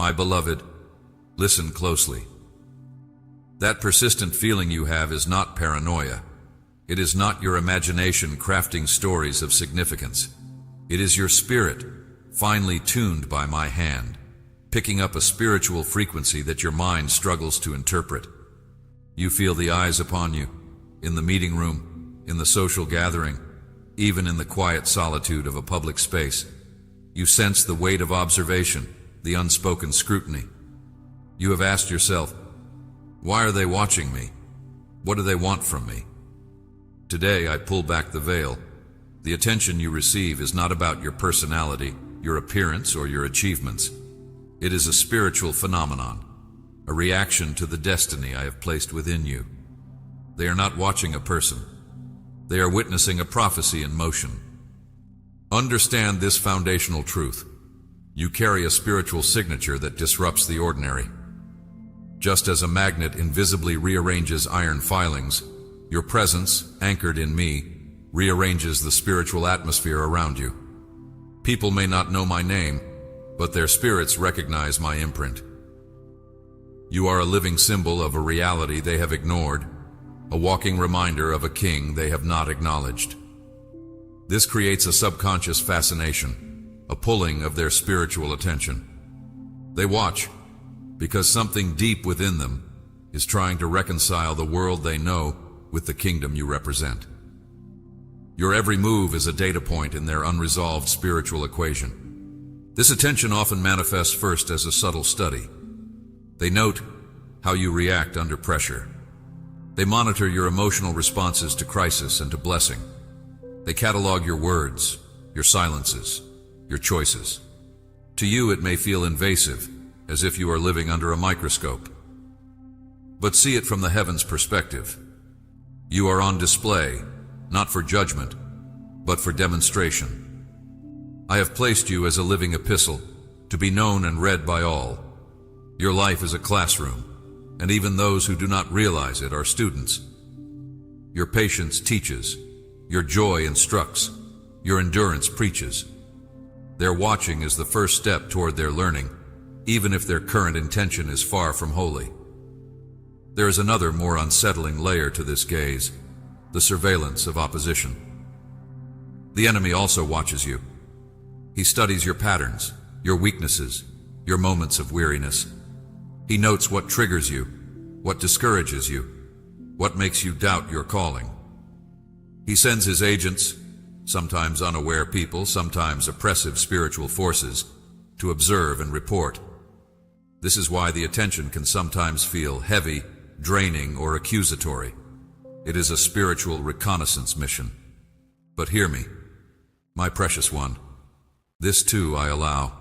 My beloved, listen closely. That persistent feeling you have is not paranoia. It is not your imagination crafting stories of significance. It is your spirit, finely tuned by my hand, picking up a spiritual frequency that your mind struggles to interpret. You feel the eyes upon you, in the meeting room, in the social gathering, even in the quiet solitude of a public space. You sense the weight of observation, the unspoken scrutiny. You have asked yourself, why are they watching me? What do they want from me? Today I pull back the veil. The attention you receive is not about your personality, your appearance, or your achievements. It is a spiritual phenomenon, a reaction to the destiny I have placed within you. They are not watching a person. They are witnessing a prophecy in motion. Understand this foundational truth. You carry a spiritual signature that disrupts the ordinary. Just as a magnet invisibly rearranges iron filings, your presence, anchored in me, rearranges the spiritual atmosphere around you. People may not know my name, but their spirits recognize my imprint. You are a living symbol of a reality they have ignored, a walking reminder of a king they have not acknowledged. This creates a subconscious fascination, a pulling of their spiritual attention. They watch because something deep within them is trying to reconcile the world they know with the kingdom you represent. Your every move is a data point in their unresolved spiritual equation. This attention often manifests first as a subtle study. They note how you react under pressure. They monitor your emotional responses to crisis and to blessing. They catalog your words, your silences, your choices. To you it may feel invasive, as if you are living under a microscope. But see it from the heavens' perspective. You are on display, not for judgment, but for demonstration. I have placed you as a living epistle, to be known and read by all. Your life is a classroom, and even those who do not realize it are students. Your patience teaches, your joy instructs, your endurance preaches. Their watching is the first step toward their learning, even if their current intention is far from holy. There is another, more unsettling layer to this gaze, the surveillance of opposition. The enemy also watches you. He studies your patterns, your weaknesses, your moments of weariness. He notes what triggers you, what discourages you, what makes you doubt your calling. He sends his agents, sometimes unaware people, sometimes oppressive spiritual forces, to observe and report. This is why the attention can sometimes feel heavy, draining, or accusatory. It is a spiritual reconnaissance mission. But hear me, my precious one. This too I allow.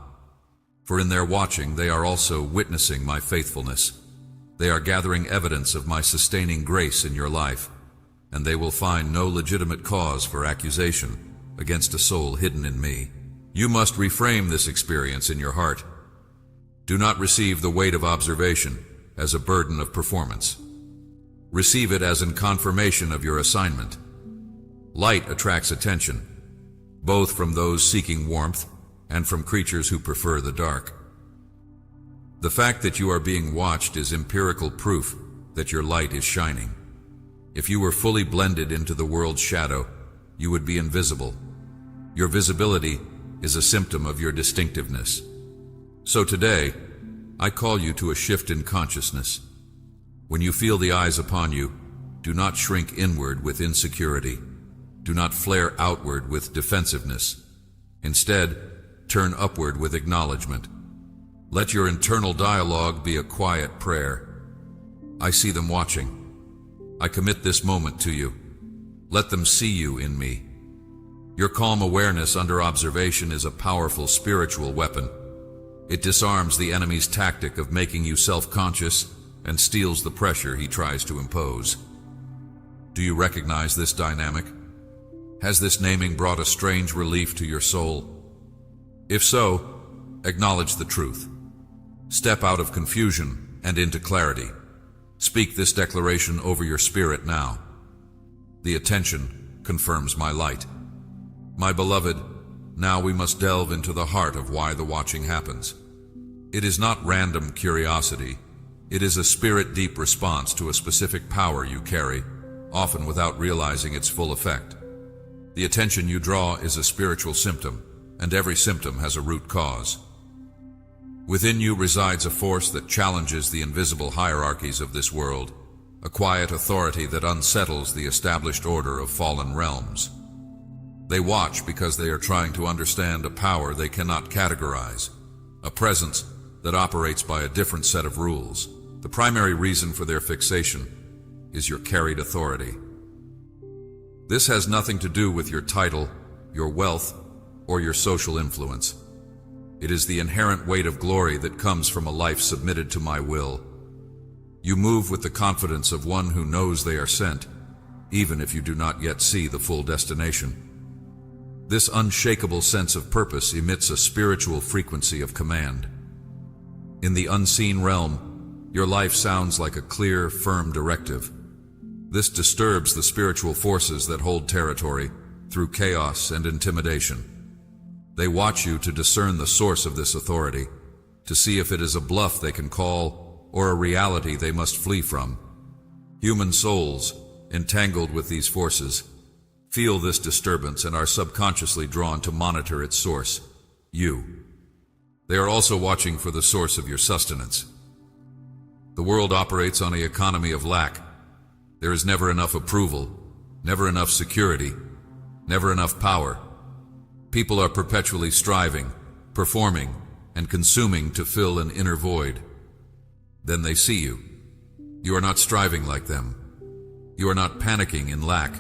For in their watching they are also witnessing my faithfulness. They are gathering evidence of my sustaining grace in your life, and they will find no legitimate cause for accusation against a soul hidden in me. You must reframe this experience in your heart. Do not receive the weight of observation as a burden of performance. Receive it as a confirmation of your assignment. Light attracts attention, both from those seeking warmth and from creatures who prefer the dark. The fact that you are being watched is empirical proof that your light is shining. If you were fully blended into the world's shadow, you would be invisible. Your visibility is a symptom of your distinctiveness. So today, I call you to a shift in consciousness. When you feel the eyes upon you, do not shrink inward with insecurity. Do not flare outward with defensiveness. Instead, turn upward with acknowledgement. Let your internal dialogue be a quiet prayer. I see them watching. I commit this moment to you. Let them see you in me. Your calm awareness under observation is a powerful spiritual weapon. It disarms the enemy's tactic of making you self-conscious and steals the pressure he tries to impose. Do you recognize this dynamic? Has this naming brought a strange relief to your soul? If so, acknowledge the truth. Step out of confusion and into clarity. Speak this declaration over your spirit now. The attention confirms my light. My beloved, now we must delve into the heart of why the watching happens. It is not random curiosity. It is a spirit-deep response to a specific power you carry, often without realizing its full effect. The attention you draw is a spiritual symptom, and every symptom has a root cause. Within you resides a force that challenges the invisible hierarchies of this world, a quiet authority that unsettles the established order of fallen realms. They watch because they are trying to understand a power they cannot categorize, a presence that operates by a different set of rules. The primary reason for their fixation is your carried authority. This has nothing to do with your title, your wealth, or your social influence. It is the inherent weight of glory that comes from a life submitted to my will. You move with the confidence of one who knows they are sent, even if you do not yet see the full destination. This unshakable sense of purpose emits a spiritual frequency of command. In the unseen realm, your life sounds like a clear, firm directive. This disturbs the spiritual forces that hold territory through chaos and intimidation. They watch you to discern the source of this authority, to see if it is a bluff they can call or a reality they must flee from. Human souls, entangled with these forces, feel this disturbance and are subconsciously drawn to monitor its source, you. They are also watching for the source of your sustenance. The world operates on an economy of lack. There is never enough approval, never enough security, never enough power. People are perpetually striving, performing, and consuming to fill an inner void. Then they see you. You are not striving like them. You are not panicking in lack.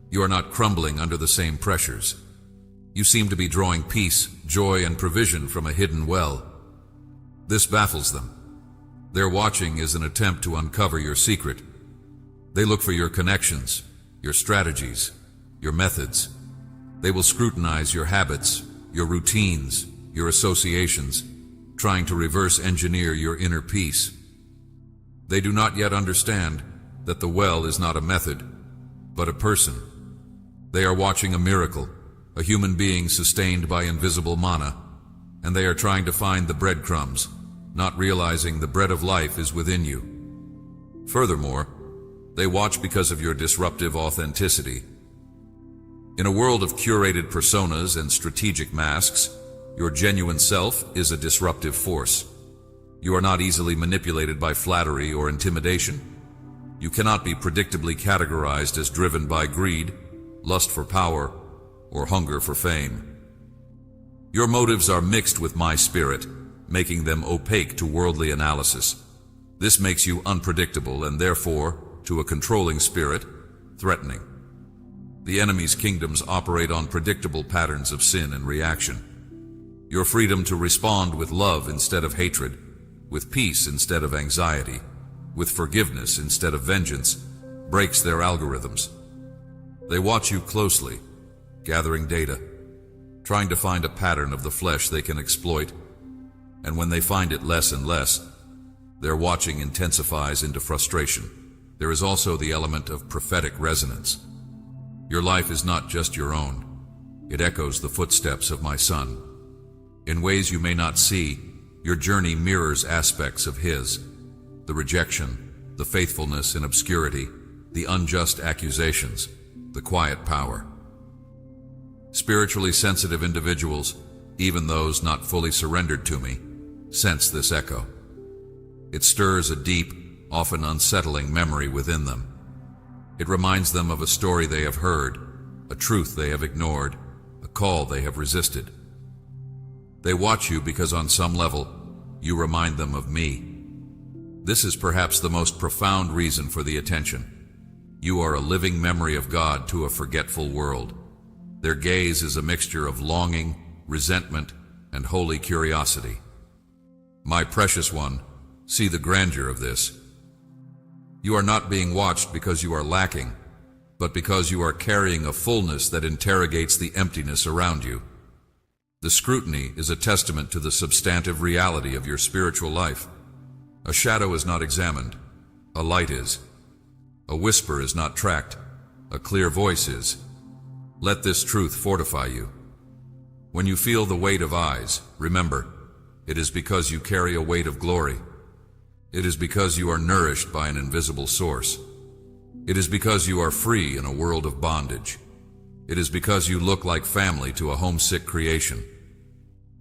You are not crumbling under the same pressures. You seem to be drawing peace, joy, and provision from a hidden well. This baffles them. Their watching is an attempt to uncover your secret. They look for your connections, your strategies, your methods. They will scrutinize your habits, your routines, your associations, trying to reverse engineer your inner peace. They do not yet understand that the well is not a method, but a person. They are watching a miracle, a human being sustained by invisible manna, and they are trying to find the breadcrumbs, not realizing the bread of life is within you. Furthermore, they watch because of your disruptive authenticity. In a world of curated personas and strategic masks, your genuine self is a disruptive force. You are not easily manipulated by flattery or intimidation. You cannot be predictably categorized as driven by greed, lust for power, or hunger for fame. Your motives are mixed with my spirit, making them opaque to worldly analysis. This makes you unpredictable and therefore, to a controlling spirit, threatening. The enemy's kingdoms operate on predictable patterns of sin and reaction. Your freedom to respond with love instead of hatred, with peace instead of anxiety, with forgiveness instead of vengeance, breaks their algorithms. They watch you closely, gathering data, trying to find a pattern of the flesh they can exploit, and when they find it less and less, their watching intensifies into frustration. There is also the element of prophetic resonance. Your life is not just your own. It echoes the footsteps of my Son. In ways you may not see, your journey mirrors aspects of His. The rejection, the faithfulness in obscurity, the unjust accusations, the quiet power. Spiritually sensitive individuals, even those not fully surrendered to me, sense this echo. It stirs a deep, often unsettling memory within them. It reminds them of a story they have heard, a truth they have ignored, a call they have resisted. They watch you because on some level, you remind them of me. This is perhaps the most profound reason for the attention. You are a living memory of God to a forgetful world. Their gaze is a mixture of longing, resentment, and holy curiosity. My precious one, see the grandeur of this. You are not being watched because you are lacking, but because you are carrying a fullness that interrogates the emptiness around you. The scrutiny is a testament to the substantive reality of your spiritual life. A shadow is not examined, a light is. A whisper is not tracked, a clear voice is. Let this truth fortify you. When you feel the weight of eyes, remember, It is because you carry a weight of glory. It is because you are nourished by an invisible source. It is because you are free in a world of bondage. It is because you look like family to a homesick creation.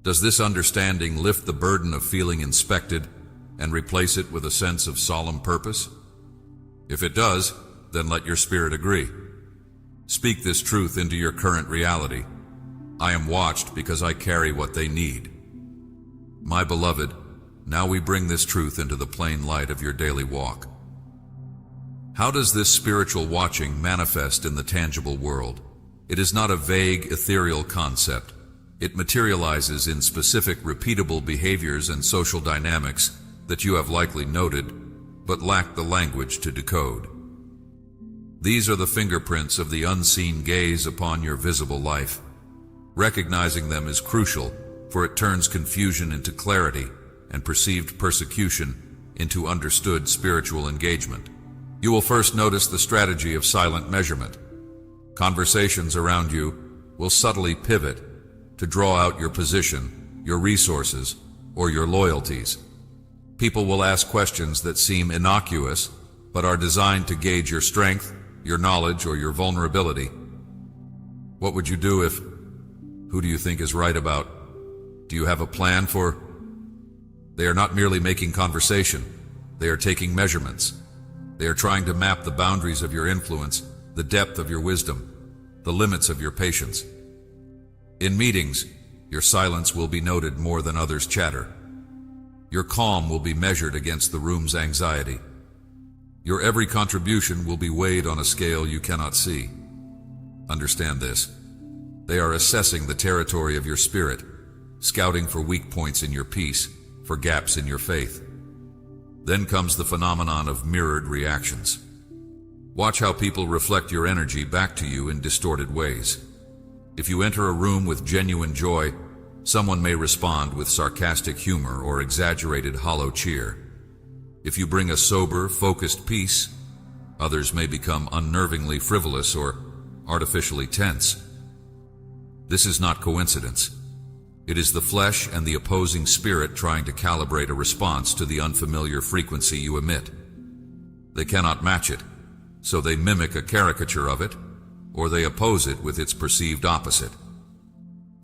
Does this understanding lift the burden of feeling inspected and replace it with a sense of solemn purpose? If it does, then let your spirit agree. Speak this truth into your current reality. I am watched because I carry what they need. My beloved, now we bring this truth into the plain light of your daily walk. How does this spiritual watching manifest in the tangible world? It is not a vague, ethereal concept. It materializes in specific, repeatable behaviors and social dynamics that you have likely noted, but lack the language to decode. These are the fingerprints of the unseen gaze upon your visible life. Recognizing them is crucial, for it turns confusion into clarity and perceived persecution into understood spiritual engagement. You will first notice the strategy of silent measurement. Conversations around you will subtly pivot to draw out your position, your resources, or your loyalties. People will ask questions that seem innocuous, but are designed to gauge your strength, your knowledge, or your vulnerability. What would you do if? Who do you think is right about? Do you have a plan for? They are not merely making conversation. They are taking measurements. They are trying to map the boundaries of your influence, the depth of your wisdom, the limits of your patience. In meetings, your silence will be noted more than others' chatter. Your calm will be measured against the room's anxiety. Your every contribution will be weighed on a scale you cannot see. Understand this. They are assessing the territory of your spirit, scouting for weak points in your peace, for gaps in your faith. Then comes the phenomenon of mirrored reactions. Watch how people reflect your energy back to you in distorted ways. If you enter a room with genuine joy, someone may respond with sarcastic humor or exaggerated hollow cheer. If you bring a sober, focused peace, others may become unnervingly frivolous or artificially tense. This is not coincidence. It is the flesh and the opposing spirit trying to calibrate a response to the unfamiliar frequency you emit. They cannot match it, so they mimic a caricature of it, or they oppose it with its perceived opposite.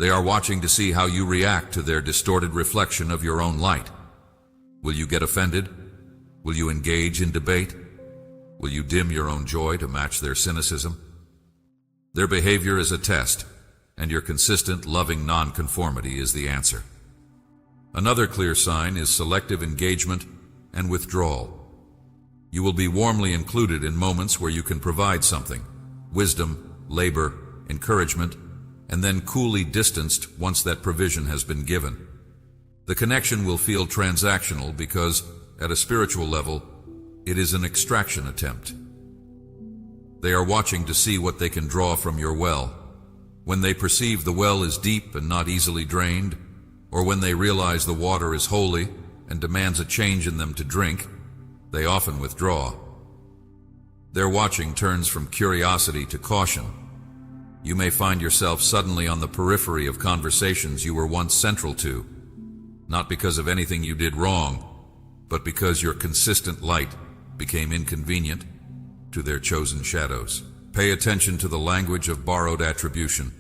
They are watching to see how you react to their distorted reflection of your own light. Will you get offended? Will you engage in debate? Will you dim your own joy to match their cynicism? Their behavior is a test, and your consistent, loving nonconformity is the answer. Another clear sign is selective engagement and withdrawal. You will be warmly included in moments where you can provide something, wisdom, labor, encouragement, and then coolly distanced once that provision has been given. The connection will feel transactional because, at a spiritual level, it is an extraction attempt. They are watching to see what they can draw from your well. When they perceive the well is deep and not easily drained, or when they realize the water is holy and demands a change in them to drink, they often withdraw. Their watching turns from curiosity to caution. You may find yourself suddenly on the periphery of conversations you were once central to, not because of anything you did wrong, but because your consistent light became inconvenient to their chosen shadows. Pay attention to the language of borrowed attribution.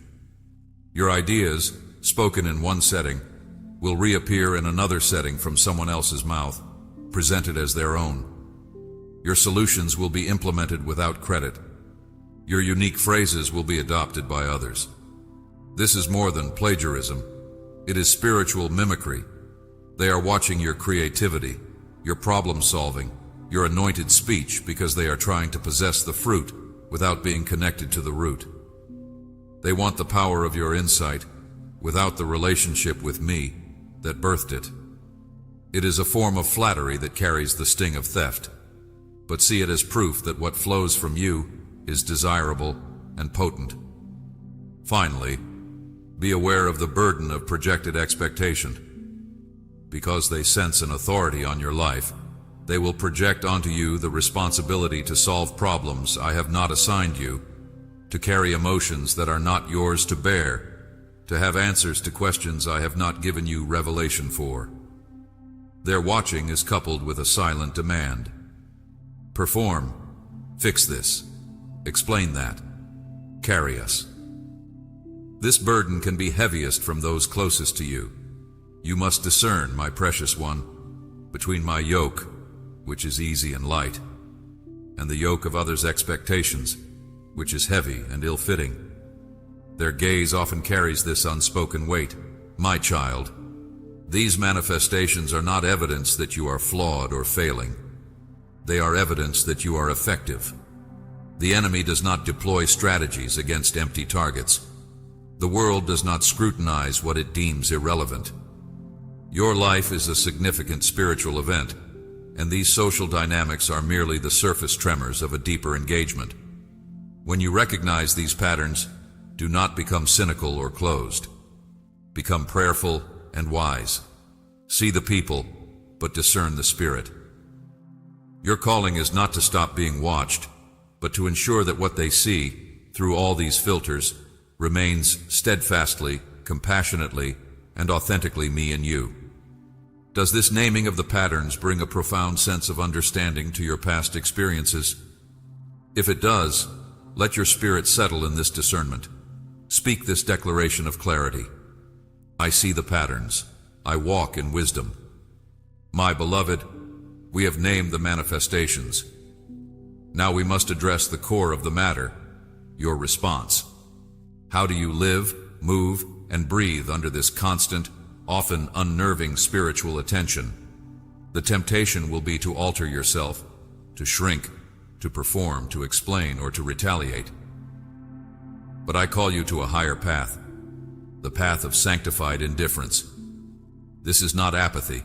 Your ideas, spoken in one setting, will reappear in another setting from someone else's mouth, presented as their own. Your solutions will be implemented without credit. Your unique phrases will be adopted by others. This is more than plagiarism. It is spiritual mimicry. They are watching your creativity, your problem solving, your anointed speech because they are trying to possess the fruit without being connected to the root. They want the power of your insight without the relationship with me that birthed it. It is a form of flattery that carries the sting of theft, but see it as proof that what flows from you is desirable and potent. Finally, be aware of the burden of projected expectation. Because they sense an authority on your life, they will project onto you the responsibility to solve problems I have not assigned you, to carry emotions that are not yours to bear, to have answers to questions I have not given you revelation for. Their watching is coupled with a silent demand. Perform. Fix this. Explain that. Carry us. This burden can be heaviest from those closest to you. You must discern, my precious one, between my yoke, which is easy and light, and the yoke of others' expectations, which is heavy and ill-fitting. Their gaze often carries this unspoken weight. My child, these manifestations are not evidence that you are flawed or failing. They are evidence that you are effective. The enemy does not deploy strategies against empty targets. The world does not scrutinize what it deems irrelevant. Your life is a significant spiritual event, and these social dynamics are merely the surface tremors of a deeper engagement. When you recognize these patterns, do not become cynical or closed. Become prayerful and wise. See the people, but discern the spirit. Your calling is not to stop being watched, but to ensure that what they see, through all these filters, remains steadfastly, compassionately, and authentically me and you. Does this naming of the patterns bring a profound sense of understanding to your past experiences? If it does, let your spirit settle in this discernment. Speak this declaration of clarity. I see the patterns. I walk in wisdom. My beloved, we have named the manifestations. Now we must address the core of the matter, your response. How do you live, move, and breathe under this constant, often unnerving spiritual attention? The temptation will be to alter yourself, to shrink, to perform, to explain, or to retaliate. But I call you to a higher path, the path of sanctified indifference. This is not apathy.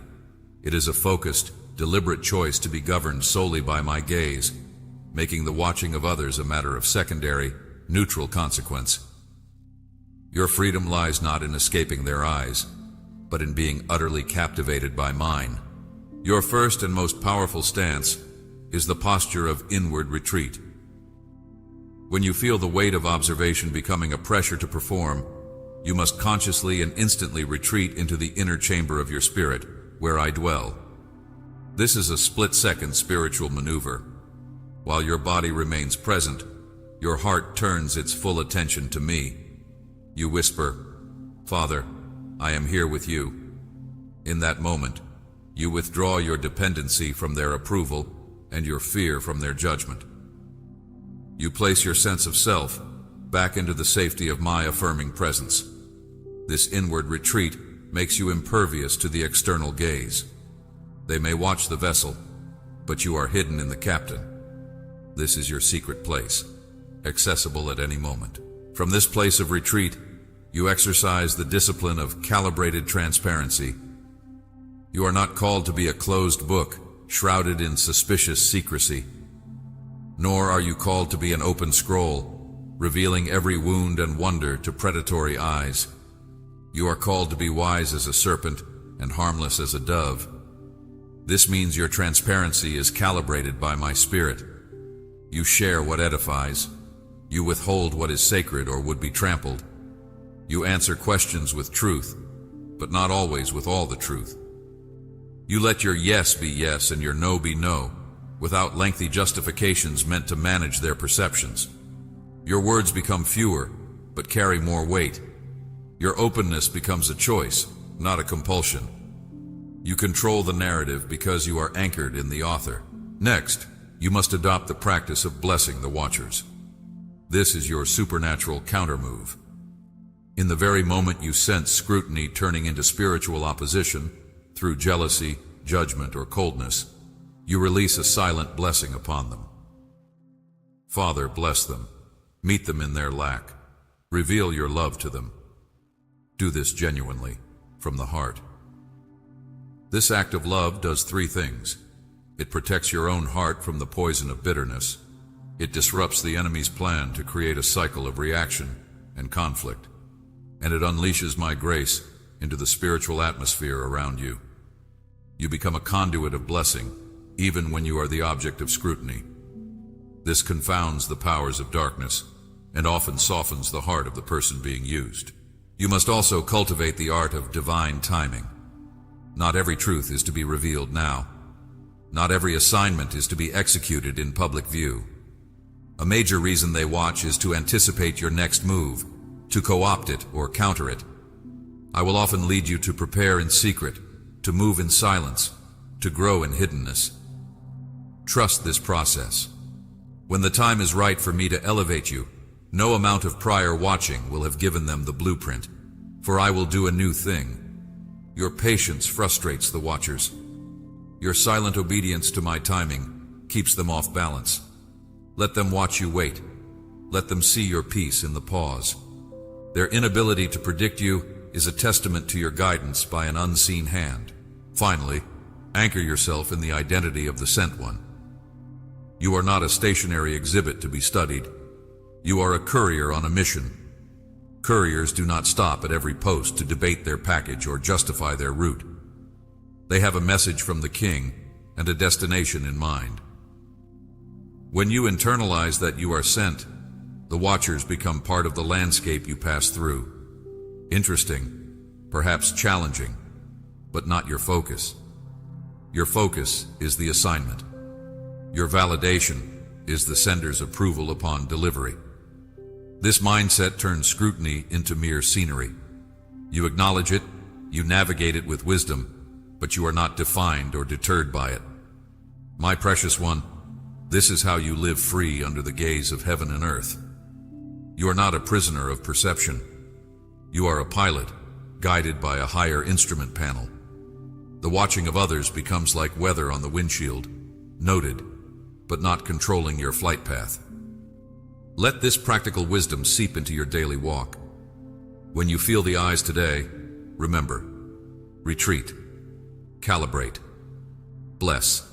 It is a focused, deliberate choice to be governed solely by my gaze, making the watching of others a matter of secondary, neutral consequence. Your freedom lies not in escaping their eyes, but in being utterly captivated by mine. Your first and most powerful stance is the posture of inward retreat. When you feel the weight of observation becoming a pressure to perform, you must consciously and instantly retreat into the inner chamber of your spirit, where I dwell. This is a split-second spiritual maneuver. While your body remains present, your heart turns its full attention to me. You whisper, Father, I am here with you. In that moment, you withdraw your dependency from their approval and your fear from their judgment. You place your sense of self back into the safety of my affirming presence. This inward retreat makes you impervious to the external gaze. They may watch the vessel, but you are hidden in the captain. This is your secret place, accessible at any moment. From this place of retreat, you exercise the discipline of calibrated transparency. You are not called to be a closed book, shrouded in suspicious secrecy. Nor are you called to be an open scroll, revealing every wound and wonder to predatory eyes. You are called to be wise as a serpent and harmless as a dove. This means your transparency is calibrated by my spirit. You share what edifies. You withhold what is sacred or would be trampled. You answer questions with truth, but not always with all the truth. You let your yes be yes and your no be no, without lengthy justifications meant to manage their perceptions. Your words become fewer, but carry more weight. Your openness becomes a choice, not a compulsion. You control the narrative because you are anchored in the author. Next, you must adopt the practice of blessing the watchers. This is your supernatural countermove. In the very moment you sense scrutiny turning into spiritual opposition, through jealousy, judgment, or coldness, you release a silent blessing upon them. Father, bless them. Meet them in their lack. Reveal your love to them. Do this genuinely, from the heart. This act of love does three things. It protects your own heart from the poison of bitterness. It disrupts the enemy's plan to create a cycle of reaction and conflict. And it unleashes my grace into the spiritual atmosphere around you. You become a conduit of blessing, even when you are the object of scrutiny. This confounds the powers of darkness and often softens the heart of the person being used. You must also cultivate the art of divine timing. Not every truth is to be revealed now. Not every assignment is to be executed in public view. A major reason they watch is to anticipate your next move, to co-opt it or counter it. I will often lead you to prepare in secret, to move in silence, to grow in hiddenness. Trust this process. When the time is right for me to elevate you, no amount of prior watching will have given them the blueprint, for I will do a new thing. Your patience frustrates the watchers. Your silent obedience to my timing keeps them off balance. Let them watch you wait. Let them see your peace in the pause. Their inability to predict you is a testament to your guidance by an unseen hand. Finally, anchor yourself in the identity of the sent one. You are not a stationary exhibit to be studied. You are a courier on a mission. Couriers do not stop at every post to debate their package or justify their route. They have a message from the king and a destination in mind. When you internalize that you are sent, the watchers become part of the landscape you pass through. Interesting, perhaps challenging, but not your focus. Your focus is the assignment. Your validation is the sender's approval upon delivery. This mindset turns scrutiny into mere scenery. You acknowledge it, you navigate it with wisdom, but you are not defined or deterred by it. My precious one, this is how you live free under the gaze of heaven and earth. You are not a prisoner of perception. You are a pilot, guided by a higher instrument panel. The watching of others becomes like weather on the windshield, noted, but not controlling your flight path. Let this practical wisdom seep into your daily walk. When you feel the eyes today, remember, retreat, calibrate, bless,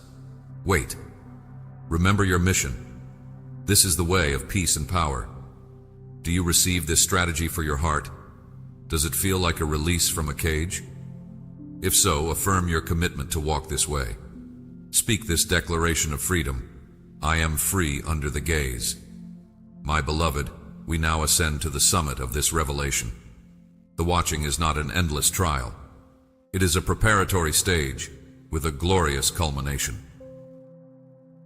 wait. Remember your mission. This is the way of peace and power. Do you receive this strategy for your heart? Does it feel like a release from a cage? If so, affirm your commitment to walk this way. Speak this declaration of freedom. I am free under the gaze. My beloved, we now ascend to the summit of this revelation. The watching is not an endless trial. It is a preparatory stage with a glorious culmination.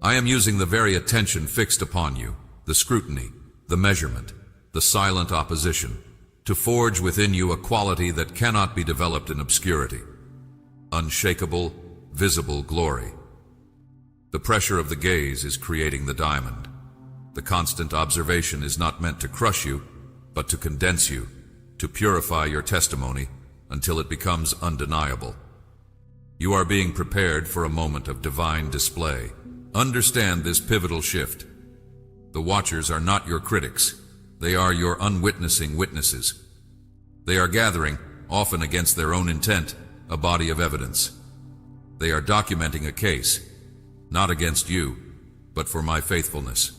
I am using the very attention fixed upon you, the scrutiny, the measurement, the silent opposition, to forge within you a quality that cannot be developed in obscurity. Unshakable, visible glory. The pressure of the gaze is creating the diamond. The constant observation is not meant to crush you, but to condense you, to purify your testimony until it becomes undeniable. You are being prepared for a moment of divine display. Understand this pivotal shift. The watchers are not your critics. They are your unwitnessing witnesses. They are gathering, often against their own intent, a body of evidence. They are documenting a case, not against you, but for my faithfulness.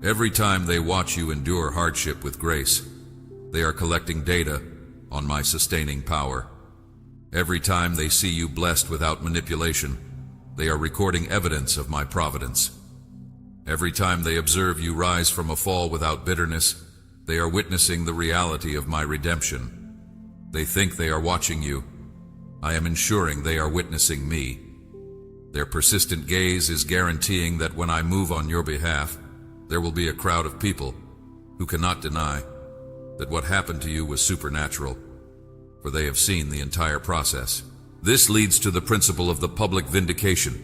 Every time they watch you endure hardship with grace, they are collecting data on my sustaining power. Every time they see you blessed without manipulation, they are recording evidence of my providence. Every time they observe you rise from a fall without bitterness, they are witnessing the reality of my redemption. They think they are watching you. I am ensuring they are witnessing me. Their persistent gaze is guaranteeing that when I move on your behalf, there will be a crowd of people who cannot deny that what happened to you was supernatural, for they have seen the entire process. This leads to the principle of the public vindication.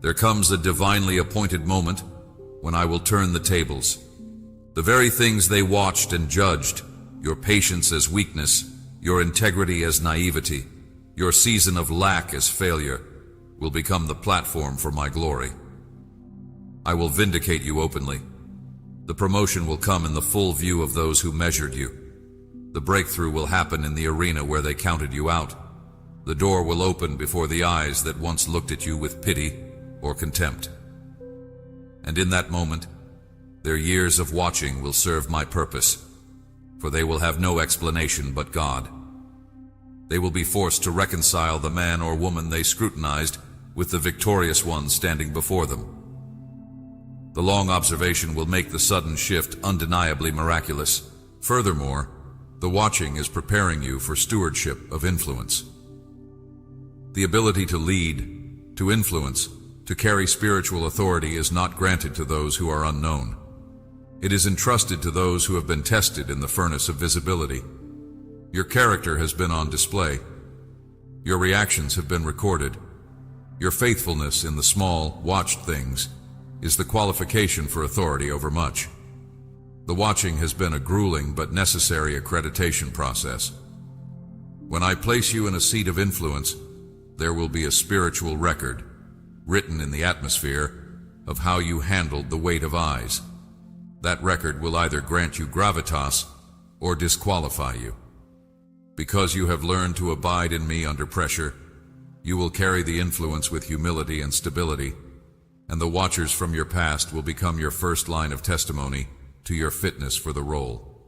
There comes a divinely appointed moment when I will turn the tables. The very things they watched and judged, your patience as weakness, your integrity as naivety, your season of lack as failure, will become the platform for my glory. I will vindicate you openly. The promotion will come in the full view of those who measured you. The breakthrough will happen in the arena where they counted you out. The door will open before the eyes that once looked at you with pity or contempt. And in that moment, their years of watching will serve my purpose, for they will have no explanation but God. They will be forced to reconcile the man or woman they scrutinized with the victorious one standing before them. The long observation will make the sudden shift undeniably miraculous. Furthermore, the watching is preparing you for stewardship of influence. The ability to lead, to influence, to carry spiritual authority is not granted to those who are unknown. It is entrusted to those who have been tested in the furnace of visibility. Your character has been on display. Your reactions have been recorded. Your faithfulness in the small, watched things is the qualification for authority over much. The watching has been a grueling but necessary accreditation process. When I place you in a seat of influence, there will be a spiritual record, written in the atmosphere, of how you handled the weight of eyes. That record will either grant you gravitas or disqualify you. Because you have learned to abide in me under pressure, you will carry the influence with humility and stability, and the watchers from your past will become your first line of testimony to your fitness for the role.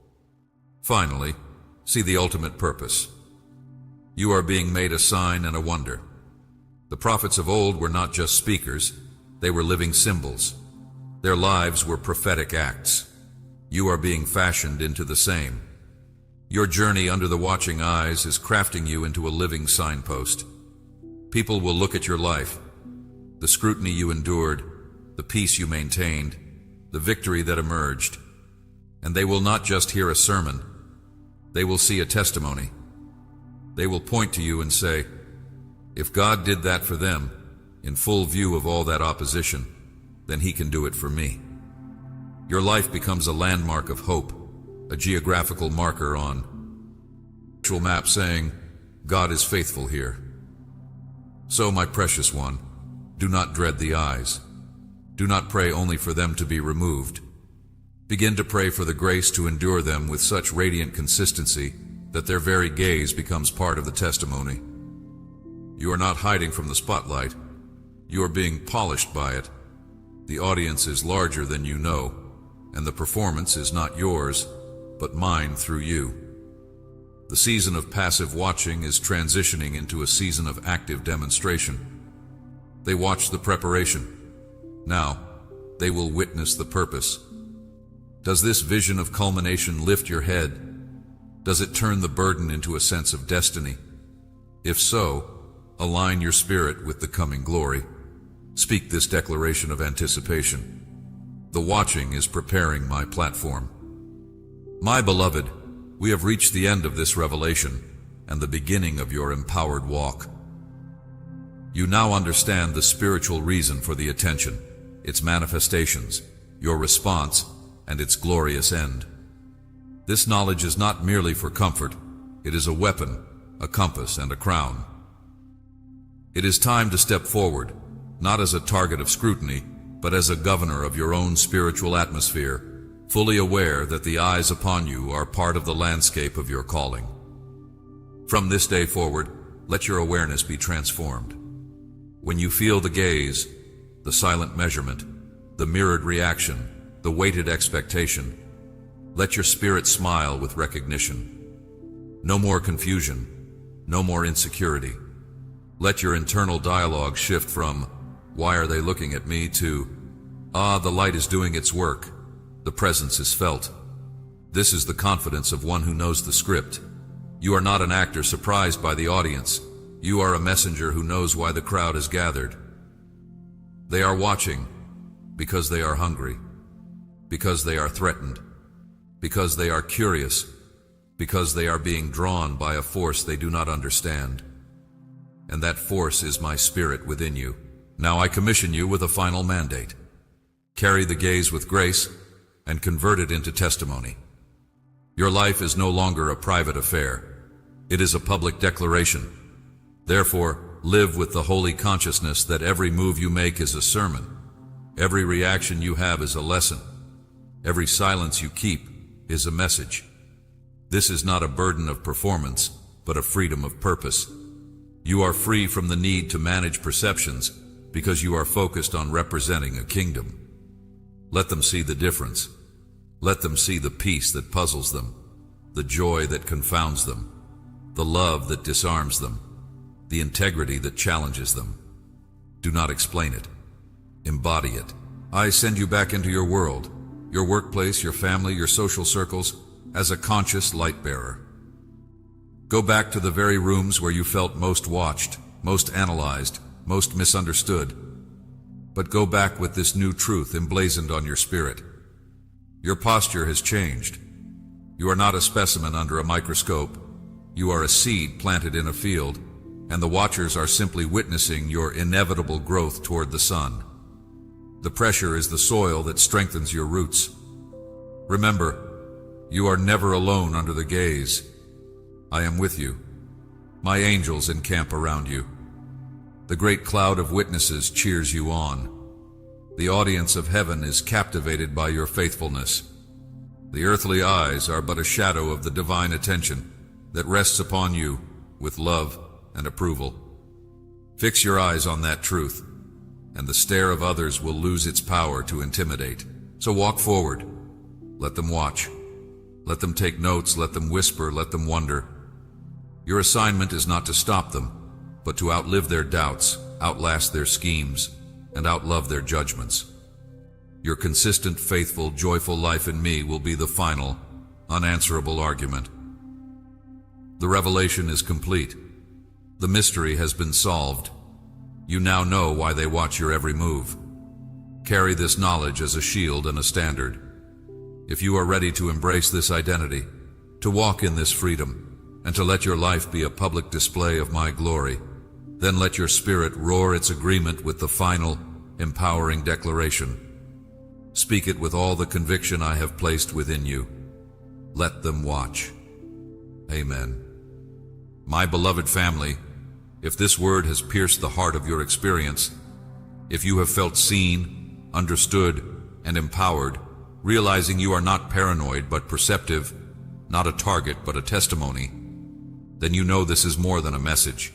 Finally, see the ultimate purpose. You are being made a sign and a wonder. The prophets of old were not just speakers, they were living symbols. Their lives were prophetic acts. You are being fashioned into the same. Your journey under the watching eyes is crafting you into a living signpost. People will look at your life, the scrutiny you endured, the peace you maintained, the victory that emerged, and they will not just hear a sermon, they will see a testimony. They will point to you and say, if God did that for them, in full view of all that opposition, then He can do it for me. Your life becomes a landmark of hope, a geographical marker on a spiritual map saying, God is faithful here. So, my precious one, do not dread the eyes. Do not pray only for them to be removed. Begin to pray for the grace to endure them with such radiant consistency that their very gaze becomes part of the testimony. You are not hiding from the spotlight. You are being polished by it. The audience is larger than you know, and the performance is not yours, but mine through you. The season of passive watching is transitioning into a season of active demonstration. They watch the preparation. Now, they will witness the purpose. Does this vision of culmination lift your head? Does it turn the burden into a sense of destiny? If so, align your spirit with the coming glory. Speak this declaration of anticipation. The watching is preparing my platform. My beloved, we have reached the end of this revelation and the beginning of your empowered walk. You now understand the spiritual reason for the attention, its manifestations, your response, and its glorious end. This knowledge is not merely for comfort, it is a weapon, a compass, and a crown. It is time to step forward, not as a target of scrutiny, but as a governor of your own spiritual atmosphere, fully aware that the eyes upon you are part of the landscape of your calling. From this day forward, let your awareness be transformed. When you feel the gaze, the silent measurement, the mirrored reaction, the weighted expectation, let your spirit smile with recognition. No more confusion, no more insecurity. Let your internal dialogue shift from, "Why are they looking at me?" to, "Ah, the light is doing its work. The presence is felt." This is the confidence of one who knows the script. You are not an actor surprised by the audience. You are a messenger who knows why the crowd is gathered. They are watching because they are hungry, because they are threatened, because they are curious, because they are being drawn by a force they do not understand. And that force is my spirit within you. Now I commission you with a final mandate. Carry the gaze with grace and convert it into testimony. Your life is no longer a private affair. It is a public declaration. Therefore, live with the holy consciousness that every move you make is a sermon. Every reaction you have is a lesson. Every silence you keep is a message. This is not a burden of performance, but a freedom of purpose. You are free from the need to manage perceptions because you are focused on representing a kingdom. Let them see the difference. Let them see the peace that puzzles them, the joy that confounds them, the love that disarms them, the integrity that challenges them. Do not explain it. Embody it. I send you back into your world, your workplace, your family, your social circles, as a conscious light bearer. Go back to the very rooms where you felt most watched, most analyzed, most misunderstood. But go back with this new truth emblazoned on your spirit. Your posture has changed. You are not a specimen under a microscope. You are a seed planted in a field, and the watchers are simply witnessing your inevitable growth toward the sun. The pressure is the soil that strengthens your roots. Remember, you are never alone under the gaze. I am with you. My angels encamp around you. The great cloud of witnesses cheers you on. The audience of heaven is captivated by your faithfulness. The earthly eyes are but a shadow of the divine attention that rests upon you with love and approval. Fix your eyes on that truth, and the stare of others will lose its power to intimidate. So walk forward. Let them watch. Let them take notes. Let them whisper. Let them wonder. Your assignment is not to stop them, but to outlive their doubts, outlast their schemes, and outlove their judgments. Your consistent, faithful, joyful life in me will be the final, unanswerable argument. The revelation is complete. The mystery has been solved. You now know why they watch your every move. Carry this knowledge as a shield and a standard. If you are ready to embrace this identity, to walk in this freedom, and to let your life be a public display of my glory, then let your spirit roar its agreement with the final, empowering declaration. Speak it with all the conviction I have placed within you. Let them watch. Amen. My beloved family, if this word has pierced the heart of your experience, if you have felt seen, understood, and empowered, realizing you are not paranoid but perceptive, not a target but a testimony, then you know this is more than a message.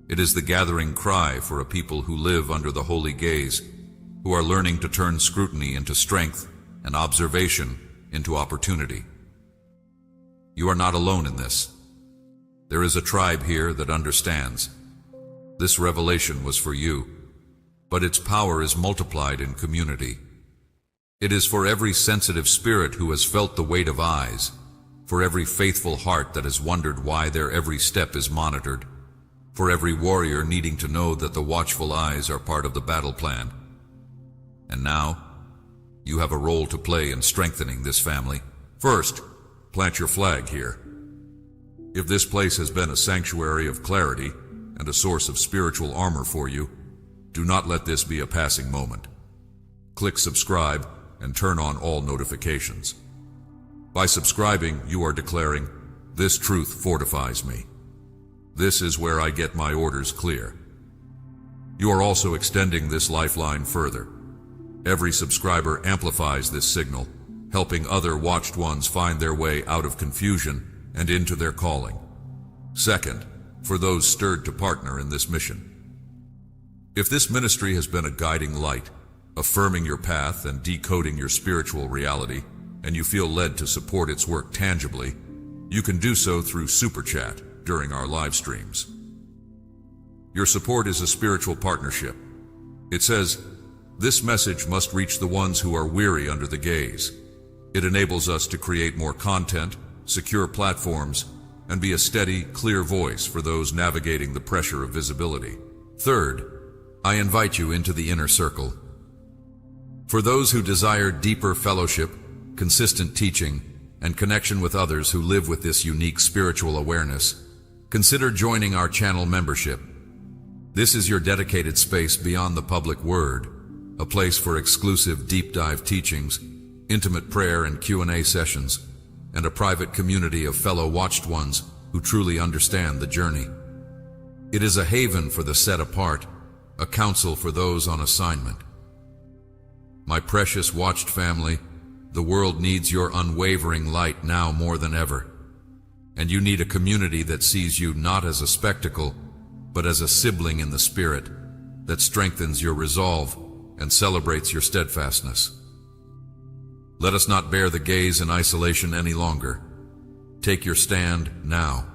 It is the gathering cry for a people who live under the holy gaze, who are learning to turn scrutiny into strength and observation into opportunity. You are not alone in this. There is a tribe here that understands. This revelation was for you, but its power is multiplied in community. It is for every sensitive spirit who has felt the weight of eyes, for every faithful heart that has wondered why their every step is monitored, for every warrior needing to know that the watchful eyes are part of the battle plan. And now, you have a role to play in strengthening this family. First, plant your flag here. If this place has been a sanctuary of clarity and a source of spiritual armor for you, do not let this be a passing moment. Click subscribe and turn on all notifications. By subscribing, you are declaring, "This truth fortifies me. This is where I get my orders clear." You are also extending this lifeline further. Every subscriber amplifies this signal, helping other watched ones find their way out of confusion and into their calling. Second, for those stirred to partner in this mission. If this ministry has been a guiding light, affirming your path and decoding your spiritual reality, and you feel led to support its work tangibly, you can do so through Super Chat during our live streams. Your support is a spiritual partnership. It says, "This message must reach the ones who are weary under the gaze." It enables us to create more content, secure platforms, and be a steady, clear voice for those navigating the pressure of visibility. Third, I invite you into the inner circle. For those who desire deeper fellowship, consistent teaching, and connection with others who live with this unique spiritual awareness, consider joining our channel membership. This is your dedicated space beyond the public word, a place for exclusive deep dive teachings, intimate prayer and Q&A sessions, and a private community of fellow watched ones who truly understand the journey. It is a haven for the set apart, a counsel for those on assignment. My precious watched family, the world needs your unwavering light now more than ever. And you need a community that sees you not as a spectacle, but as a sibling in the spirit, that strengthens your resolve and celebrates your steadfastness. Let us not bear the gaze in isolation any longer. Take your stand now.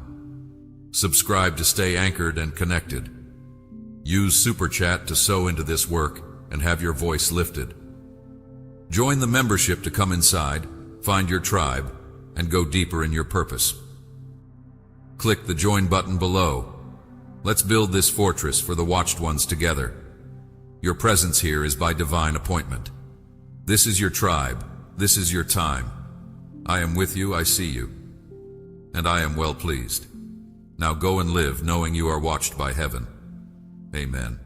Subscribe to stay anchored and connected. Use Super Chat to sow into this work and have your voice lifted. Join the membership to come inside, find your tribe, and go deeper in your purpose. Click the join button below. Let's build this fortress for the watched ones together. Your presence here is by divine appointment. This is your tribe. This is your time. I am with you, I see you, and I am well pleased. Now go and live, knowing you are watched by heaven. Amen.